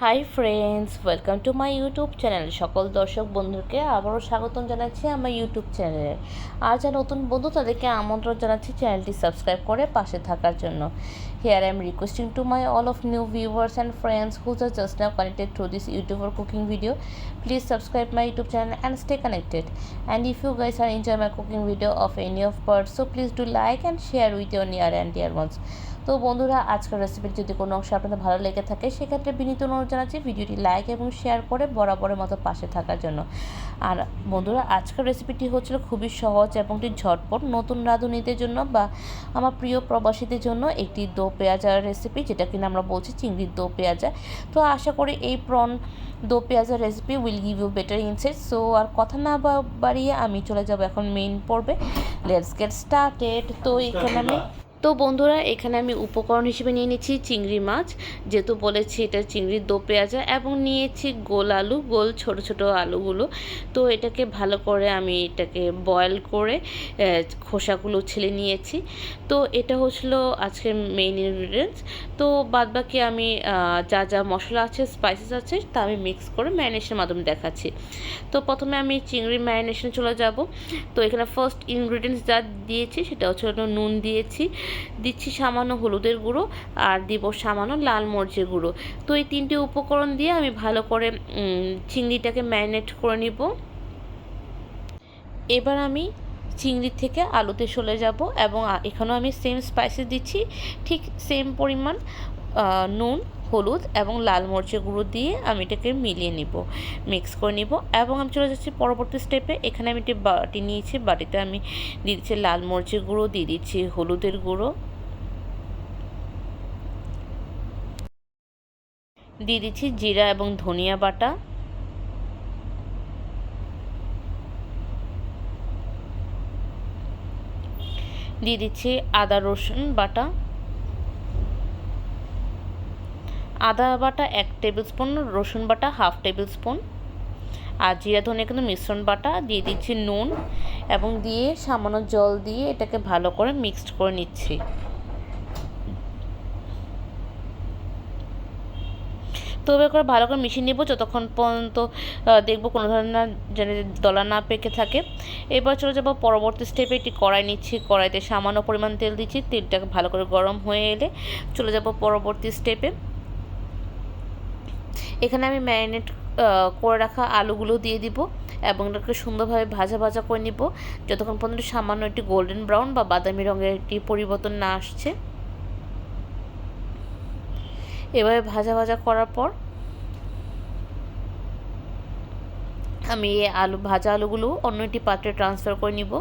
Hi friends, welcome to my YouTube channel. সকল দর্শক বন্ধুকে আবারও স্বাগতম জানাচ্ছি আমার ইউটিউব চ্যানেলে। আর যারা নতুন বন্ধু তাদেরকে আমন্ত্রণ জানাচ্ছি চ্যানেলটি সাবস্ক্রাইব করে পাশে থাকার জন্য। Here I am requesting to my all of new viewers and friends who are just now connected through this YouTube or cooking video, please subscribe my YouTube channel and stay connected. And if you guys are enjoying my cooking video of any of parts, so please do like and share with your near and dear ones. তো বন্ধুরা, আজকের রেসিপির যদি কোনো অংশ আপনাদের ভালো লেগে থাকে সেক্ষেত্রে বিনীত অনুরোধ জানাচ্ছি ভিডিওটি লাইক এবং শেয়ার করে বরাবরের মতো পাশে থাকার জন্য। আর বন্ধুরা, আজকের রেসিপিটি হচ্ছিল খুবই সহজ এবং একটি ঝটপট নতুন রাঁধুনিদের জন্য বা আমার প্রিয় প্রবাসীদের জন্য একটি দো পেঁয়াজার রেসিপি, যেটা কিনা আমরা বলছি চিংড়ির দো পেঁয়াজা। তো আশা করি এই প্রন দো পেঁয়াজার recipe will give you better insight. So আর কথা না বাড়িয়ে আমি চলে যাব এখন মেইন পর্বে। Let's get started. তো বন্ধুরা, এখানে আমি উপকরণ হিসেবে নিয়ে নিচ্ছি চিংড়ি মাছ, যেহেতু বলেছি এটা চিংড়ির দো পেঁয়াজা, এবং নিয়েছি গোল আলু, গোল ছোট ছোট আলুগুলো। তো এটাকে ভালো করে আমি এটাকে বয়েল করে খোসাগুলো ছেলে নিয়েছি। তো এটা হচ্ছিল আজকের মেইন ইনগ্রিডিয়েন্টস। তো বাদবাকি আমি যা যা মশলা আছে, স্পাইসেস আছে, তা আমি মিক্স করে ম্যারিনেশনের মাধ্যমে দেখাচ্ছি। তো প্রথমে আমি চিংড়ি ম্যারিনেশনে চলে যাব। তো এখানে ফার্স্ট ইনগ্রিডিয়েন্টস যা দিয়েছি সেটা হচ্ছে নুন দিচ্ছি সামান্য হলুদের গুঁড়ো, আর দিব সামান্য লাল মরিচের গুঁড়ো। তো এই তিনটে উপকরণ দিয়ে আমি ভালো করে চিংড়িটাকে ম্যারিনেট করে নিব। এবার আমি চিংড়ি থেকে আলুতে চলে যাব, এবং এখানেও আমি সেম স্পাইসেস দিচ্ছি, ঠিক সেম পরিমাণ নুন, হলুদ এবং লাল মরিচের গুঁড়ো দিয়ে আমি এটাকে মিক্স করে নিব। এবং আমি চলে যাচ্ছি পরবর্তী স্টেপে। এখানে আমি একটি বাটি নিয়েছি, বাটিতে আমি দিয়ে দিচ্ছি লাল মরিচের গুঁড়ো, দিয়ে দিচ্ছি হলুদের গুঁড়ো, দিয়ে দিচ্ছি জিরা এবং ধনিয়া বাটা, দিয়ে দিচ্ছি আদা রসুন বাটা, আদা বাটা 1 টেবিল স্পুন, রসুন বাটা 1/2 টেবিল স্পুন, আর জিরা ধনিয়া কিন্তু মিশ্রণ বাটা, দিয়ে দিচ্ছি নুন, এবং দিয়ে সামান্য জল দিয়ে এটাকে ভালো করে মিক্সড করে নিচ্ছি। তো এবার করে ভালো করে মিশিয়ে নেব যতক্ষণ পর্যন্ত দেখব কোনো ধরনের যেন দলা না পেকে থাকে। এবার চলে যাব পরবর্তী স্টেপে। একটি কড়াই নিচ্ছি, কড়াইতে সামান্য পরিমাণ তেল দিচ্ছি, তেলটাকে ভালো করে গরম হয়ে এলে চলে যাব পরবর্তী স্টেপে। এখানে আমি ম্যারিনেট করে রাখা আলুগুলো দিয়ে দিব এবং এটাকে সুন্দরভাবে ভাজা করে নিব যতক্ষণ পর্যন্ত সামান্য একটি গোল্ডেন ব্রাউন বা বাদামি রঙের একটি পরিবর্তন না আসছে। এভাবে ভাজা করার পর আমি এই ভাজা আলুগুলো অন্য একটি পাত্রে ট্রান্সফার করে নিব।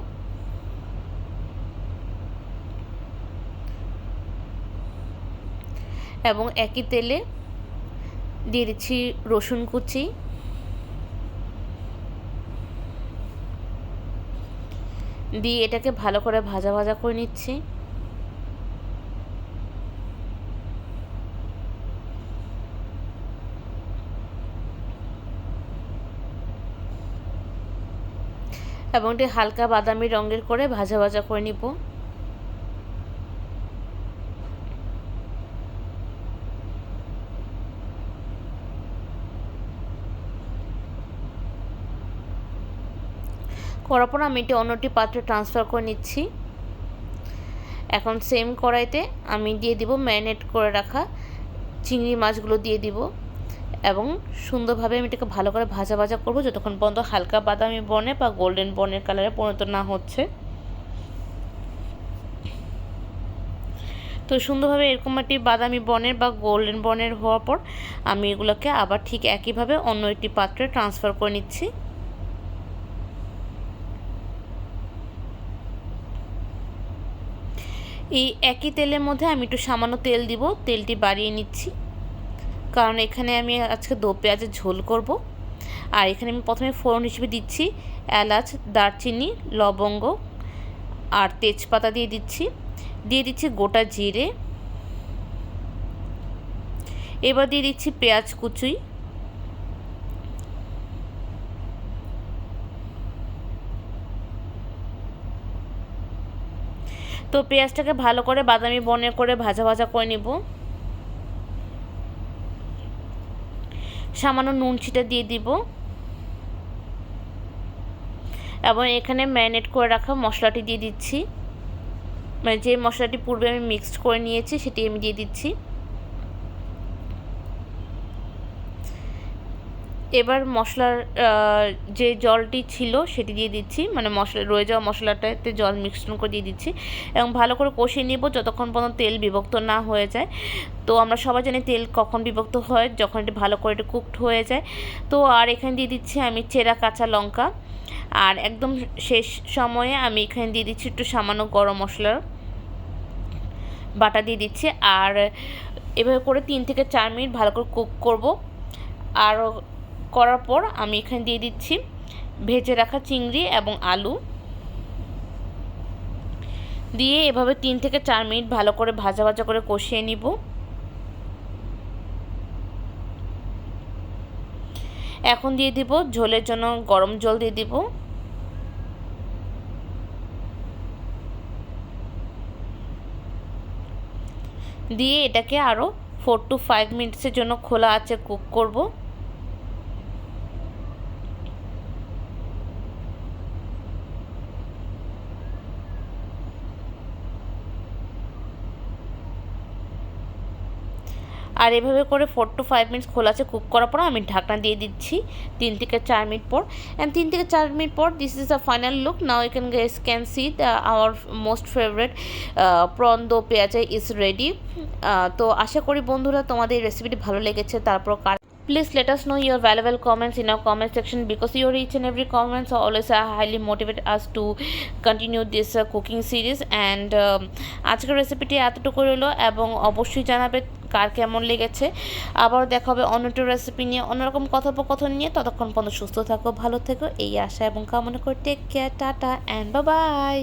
এবং একই তেলে দিয়ে দিচ্ছি রসুন কুচি, দিয়ে এটাকে ভালো করে ভাজা করে নিচ্ছি। এবং এটি হালকা বাদামি রঙের করে ভাজা করে নিব। করার পর আমি এটি অন্য একটি পাত্রে ট্রান্সফার করে নিচ্ছি। এখন সেম কড়াইতে আমি দিয়ে দিব ম্যারিনেট করে রাখা চিংড়ি মাছগুলো দিয়ে দিব, এবং সুন্দরভাবে আমি এটাকে ভালো করে ভাজা করব যতক্ষণ পর্যন্ত হালকা বাদামি বর্ণের বা গোল্ডেন বর্ণের কালারে পরিণত না হচ্ছে। তো সুন্দরভাবে এরকম একটি বাদামি বর্ণের বা গোল্ডেন বর্ণের হওয়ার পর আমি এগুলোকে আবার ঠিক একইভাবে অন্য একটি পাত্রে ট্রান্সফার করে নিচ্ছি। এই একই তেলের মধ্যে আমি একটু সামান্য তেল দিব, তেলটি বাড়িয়ে নিচ্ছি কারণ এখানে আমি আজকে দো পেঁয়াজের ঝোল করব। আর এখানে আমি প্রথমে ফোড়ন হিসেবে দিচ্ছি এলাচ, দারচিনি, লবঙ্গ আর তেজপাতা দিয়ে দিচ্ছি গোটা জিরে। এবার দিয়ে দিচ্ছি পেঁয়াজ কুচি, তো পেঁয়াজটাকে ভালো করে বাদামি বর্ণের করে ভাজা করে নিব। সামান্য নুন ছিটা দিয়ে দিব এবং এখানে ম্যারিনেট করে রাখা মশলাটি দিয়ে দিচ্ছি, মানে যে মশলাটি পূর্বে আমি মিক্সড করে নিয়েছি সেটি আমি দিয়ে দিচ্ছি। এবার মশলার যে জলটি ছিল সেটি দিয়ে দিচ্ছি, মানে মশলা রয়ে যাওয়া মশলাটাতে জল মিশ্রণ করে দিয়ে দিচ্ছি এবং ভালো করে কষিয়ে নেব যতক্ষণ পর্যন্ত তেল বিভক্ত না হয়ে যায়। তো আমরা সবাই জানি তেল কখন বিভক্ত হয়, যখন এটি ভালো করে এটি কুকড হয়ে যায়। তো আর এখানে দিয়ে দিচ্ছি আমি চেরা কাঁচা লঙ্কা, আর একদম শেষ সময়ে আমি এখানে দিয়ে দিচ্ছি একটু সামান্য গরম মশলার বাটা দিয়ে দিচ্ছি। আর এভাবে করে 3 থেকে 4 মিনিট ভালো করে কুক করব। আর করার পর আমি এখানে দিয়ে দিচ্ছি ভেজে রাখা চিংড়ি এবং আলু দিয়ে এভাবে 3 থেকে 4 মিনিট ভালো করে ভাজা ভাজা করে কষিয়ে নিব। এখন দিয়ে দিব ঝোলের জন্য গরম জল দিয়ে দিব। দিয়ে এটাকে আরও 4 to 5 মিনিটসের জন্য খোলা আঁচে কুক করব। আর এভাবে করে 4 to 5 মিনিটস খোলা আছে কুক করার পর আমি ঢাকনা দিয়ে দিচ্ছি 3 থেকে 4 মিনিট পর। অ্যান্ড 3 থেকে 4 মিনিট পর this is the final look. Now you can see our most favourite prawn do pyaza is ready. তো আশা করি বন্ধুরা তোমাদের এই রেসিপিটি ভালো লেগেছে। তারপর please let us know your valuable comments in our comment section, because your each and every comments are always highly motivate us to continue this cooking series. And আজকের রেসিপিটি এতটুকু রইলো এবং অবশ্যই জানাবে কার কেমন লেগেছে। আবার দেখা হবে অন্য একটা রেসিপি নিয়ে, অন্যরকম কথোপকথন নিয়ে। ততক্ষণ পর্যন্ত সুস্থ থাকো, ভালো থেকো এই আশা এবং কামনা করে take care, tata and bye by.